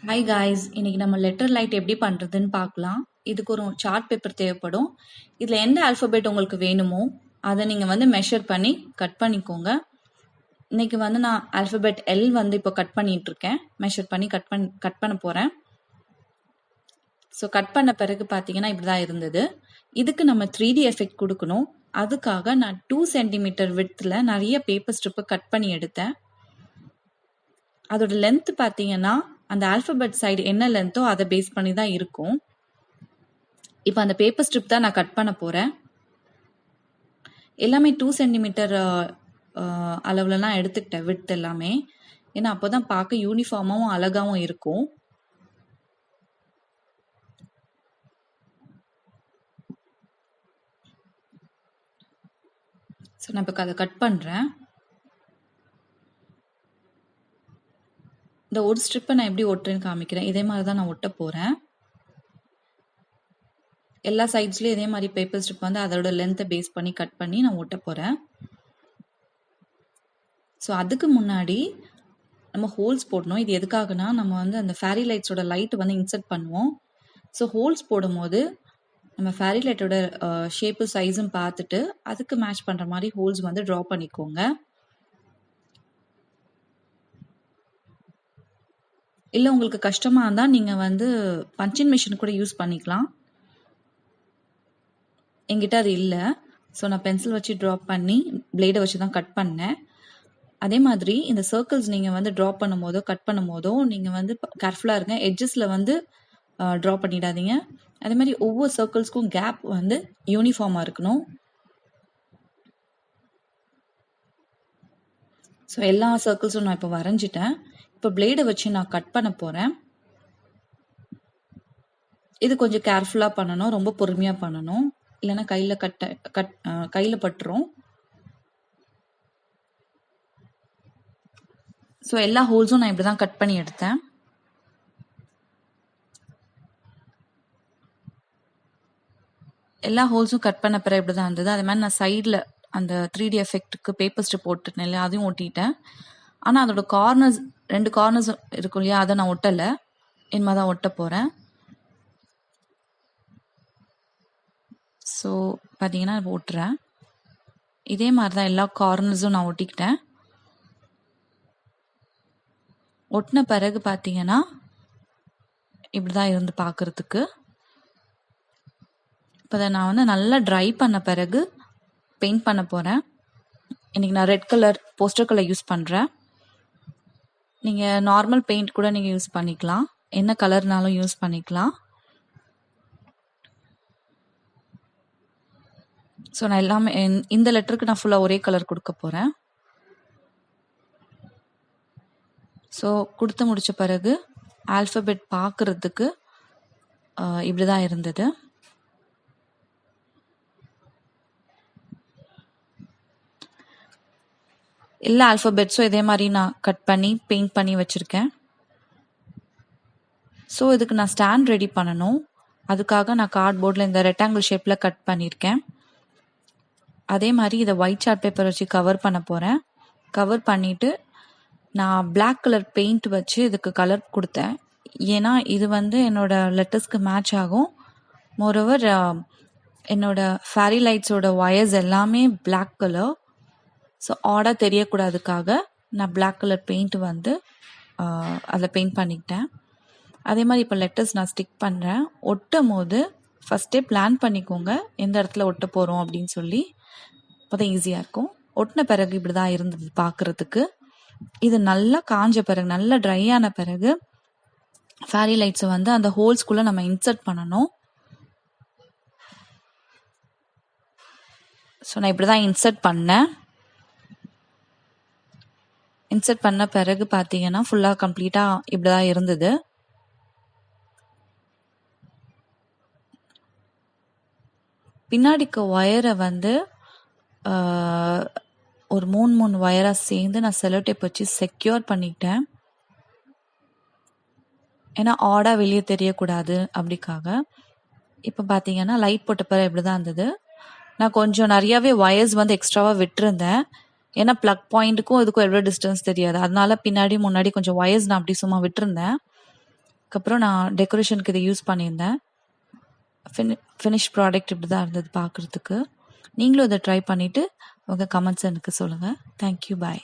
Hi guys, இன்னைக்கு நம்ம letter light எப்படி பண்ணுறதுன்னு பார்க்கலாம். இதுக்கு ஒரு சார்ட் பேப்பர் தேவைப்படும். இதில் எந்த ஆல்ஃபபெட் உங்களுக்கு வேணுமோ அதை நீங்கள் மெஷர் பண்ணி கட் பண்ணிக்கோங்க. இன்னைக்கு நான் ஆல்ஃபபெட் எல் இப்போ கட் பண்ணிட்டு இருக்கேன். மெஷர் பண்ணி கட் பண்ண போகிறேன். ஸோ கட் பண்ண பிறகு பார்த்தீங்கன்னா இப்படி தான் இருந்தது. இதுக்கு நம்ம 3D எஃபெக்ட் கொடுக்கணும். அதுக்காக நான் 2 சென்டிமீட்டர் விட்த்தில் நிறைய பேப்பர் ஸ்ட்ரிப்பை கட் பண்ணி எடுத்தேன். அதோட லென்த் பார்த்தீங்கன்னா அந்த ஆல்ஃபபெட் சைடு என்ன லென்த்தோ அதை பேஸ் பண்ணி தான் இருக்கும். இப்போ அந்த பேப்பர் ஸ்ட்ரிப் தான் நான் கட் பண்ண போகிறேன். எல்லாமே 2 சென்டிமீட்டர் அளவுலலாம் எடுத்துக்கிட்டேன் விட்த் எல்லாமே. ஏன்னா அப்போ தான் பார்க்க யூனிஃபார்மாகவும் அழகாகவும் இருக்கும். ஸோ நான் இப்போ அதை கட் பண்ணுறேன். இந்த ஒரு ஸ்ட்ரிப்பை நான் எப்படி ஒட்டுறேன்னு காமிக்கிறேன். இதே மாதிரி தான் நான் ஒட்ட போகிறேன். எல்லா சைட்ஸ்லேயும் இதே மாதிரி பேப்பர் ஸ்ட்ரிப் அதோட லென்த்தை பேஸ் பண்ணி கட் பண்ணி நான் ஒட்ட போகிறேன். ஸோ அதுக்கு முன்னாடி நம்ம ஹோல்ஸ் போடணும். இது எதுக்காகனா நம்ம அந்த ஃபேரி லைட்ஸோட லைட் இன்சர்ட் பண்ணுவோம். ஸோ ஹோல்ஸ் போடும்போது நம்ம ஃபேரி லைட்டோட ஷேப்பு சைஸும் பார்த்துட்டு அதுக்கு மேட்ச் பண்ணுற மாதிரி ஹோல்ஸ் ட்ரா பண்ணிக்கோங்க. இல்லை உங்களுக்கு கஷ்டமாக இருந்தால் நீங்கள் பஞ்சிங் மிஷின் கூட யூஸ் பண்ணிக்கலாம். என்கிட்ட அது இல்லை. ஸோ நான் பென்சில் வச்சு ட்ரா பண்ணி பிளேடை வச்சு தான் கட் பண்ணேன். அதே மாதிரி இந்த சர்க்கிள்ஸ் நீங்கள் ட்ரா பண்ணும் போதோ கட் பண்ணும் போதோ நீங்கள் கேர்ஃபுல்லாக இருங்க. எட்ஜஸில் ட்ரா பண்ணிடாதீங்க. அதே மாதிரி ஒவ்வொரு சர்க்கிள்ஸ்க்கும் கேப் யூனிஃபார்மாக இருக்கணும். ஸோ எல்லா சர்க்கிள்ஸும் நான் இப்போ வரைஞ்சிட்டேன். இப்போ பிளேடை வச்சு நான் கட் பண்ண போகிறேன். இது கொஞ்சம் கேர்ஃபுல்லாக பண்ணணும், ரொம்ப பொறுமையாக பண்ணணும். இல்லைன்னா கையில் பட்டுரும். ஸோ எல்லா ஹோல்ஸும் நான் இப்படி தான் கட் பண்ணி எடுத்தேன். எல்லா ஹோல்ஸும் கட் பண்ண பிறகு இப்படி தான் இருந்தது. அதே மாதிரி நான் சைடில் அந்த 3D எஃபெக்ட்டுக்கு பேப்பர் ஸ்ட்ரிப் போட்டுட்டேன் இல்லையா, அதையும் ஒட்டிட்டேன். ஆனால் அதோட கார்னர்ஸ் 2 கார்னர்ஸ் இருக்கும் இல்லையா, அதை நான் ஒட்டலை. இனிமே தான் ஒட்ட போகிறேன். ஸோ பார்த்தீங்கன்னா இப்போ ஒட்டுறேன். இதே மாதிரி தான் எல்லா கார்னர்ஸும் நான் ஒட்டிக்கிட்டேன். ஒட்டின பிறகு பார்த்தீங்கன்னா இப்படி தான் இருந்து பார்க்குறதுக்கு. இப்போ அதை நான் நல்லா ட்ரை பண்ண பிறகு பெயிண்ட் பண்ண போகிறேன். இன்றைக்கி நான் red colour poster colour use பண்ணுறேன். நீங்கள் நார்மல் பெயிண்ட் கூட நீங்கள் யூஸ் பண்ணிக்கலாம், என்ன கலர்னாலும் யூஸ் பண்ணிக்கலாம். ஸோ நான் எல்லாமே இந்த லெட்டருக்கு நான் ஃபுல்லாக ஒரே கலர் கொடுக்க போகிறேன். ஸோ கொடுத்து முடித்த பிறகு ஆல்ஃபபெட் பார்க்குறதுக்கு இப்படி தான் இருந்தது. எல்லா ஆல்ஃபபெட்ஸும் இதே மாதிரி நான் கட் பண்ணி பெயிண்ட் பண்ணி வச்சுருக்கேன். ஸோ இதுக்கு நான் ஸ்டாண்ட் ரெடி பண்ணணும். அதுக்காக நான் கார்ட்போர்டில் இந்த ரெக்டாங்கிள் ஷேப்பில் கட் பண்ணியிருக்கேன். அதே மாதிரி இதை ஒயிட் சார்ட் பேப்பர் வச்சு கவர் பண்ண போகிறேன். கவர் பண்ணிவிட்டு நான் பிளாக் கலர் பெயிண்ட் வச்சு இதுக்கு கலர் கொடுத்தேன். ஏன்னா இது என்னோட லெட்டர்ஸ்க்கு மேட்ச் ஆகும். மோரோவர் என்னோட ஃபேரி லைட்ஸோட ஒயர்ஸ் எல்லாமே பிளாக் கலர். ஸோ ஆடாக தெரியக்கூடாதுக்காக நான் பிளாக் கலர் பெயிண்ட் அதில் பெயிண்ட் பண்ணிக்கிட்டேன். அதே மாதிரி இப்போ லெட்டர்ஸ் நான் ஸ்டிக் பண்ணுறேன். ஒட்டும் போது ஃபஸ்ட்டே பிளான் பண்ணிக்கோங்க எந்த இடத்துல ஒட்ட போகிறோம் அப்படின்னு சொல்லி. அப்போ தான் ஈஸியாக இருக்கும். ஒட்டின பிறகு இப்படி தான் இருந்தது பார்க்குறதுக்கு. இது நல்லா காஞ்ச பிறகு, நல்லா ட்ரை ஆன பிறகு ஃபேரி லைட்ஸை அந்த ஹோல்ஸ்குள்ளே நம்ம இன்சர்ட் பண்ணணும். ஸோ நான் இப்படி தான் இன்சர்ட் பண்ணேன். இன்சர்ட் பண்ண பிறகு பார்த்தீங்கன்னா ஃபுல்லாக கம்ப்ளீட்டாக இப்படி தான் இருந்தது. பின்னாடிக்கு ஒயரை ஒரு 3 ஒயராக சேர்ந்து நான் செலோ டேப் வச்சு செக்யூர் பண்ணிக்கிட்டேன். ஏன்னா ஆடாக வெளியே தெரியக்கூடாது அப்படிக்காக. இப்போ பார்த்தீங்கன்னா லைட் போட்ட பிறகு இப்படி தான் இருந்தது. நான் கொஞ்சம் நிறையாவே ஒயர்ஸ் எக்ஸ்ட்ராவாக விட்டுருந்தேன். ஏன்னா ப்ளக் பாயிண்ட்டுக்கும் இதுக்கும் எவ்வளோ டிஸ்டன்ஸ் தெரியாது. அதனால பின்னாடி முன்னாடி கொஞ்சம் ஒயர்ஸ் நான் அப்படி சும்மா விட்டுருந்தேன். அதுக்கப்புறம் நான் டெக்கரேஷனுக்கு இதை யூஸ் பண்ணியிருந்தேன். ஃபினிஷ் ப்ராடக்ட் இப்படி தான் இருந்தது பார்க்குறதுக்கு. நீங்களும் இதை ட்ரை பண்ணிவிட்டு உங்கள் கமெண்ட்ஸ் எனக்கு சொல்லுங்கள். தேங்க்யூ, பாய்.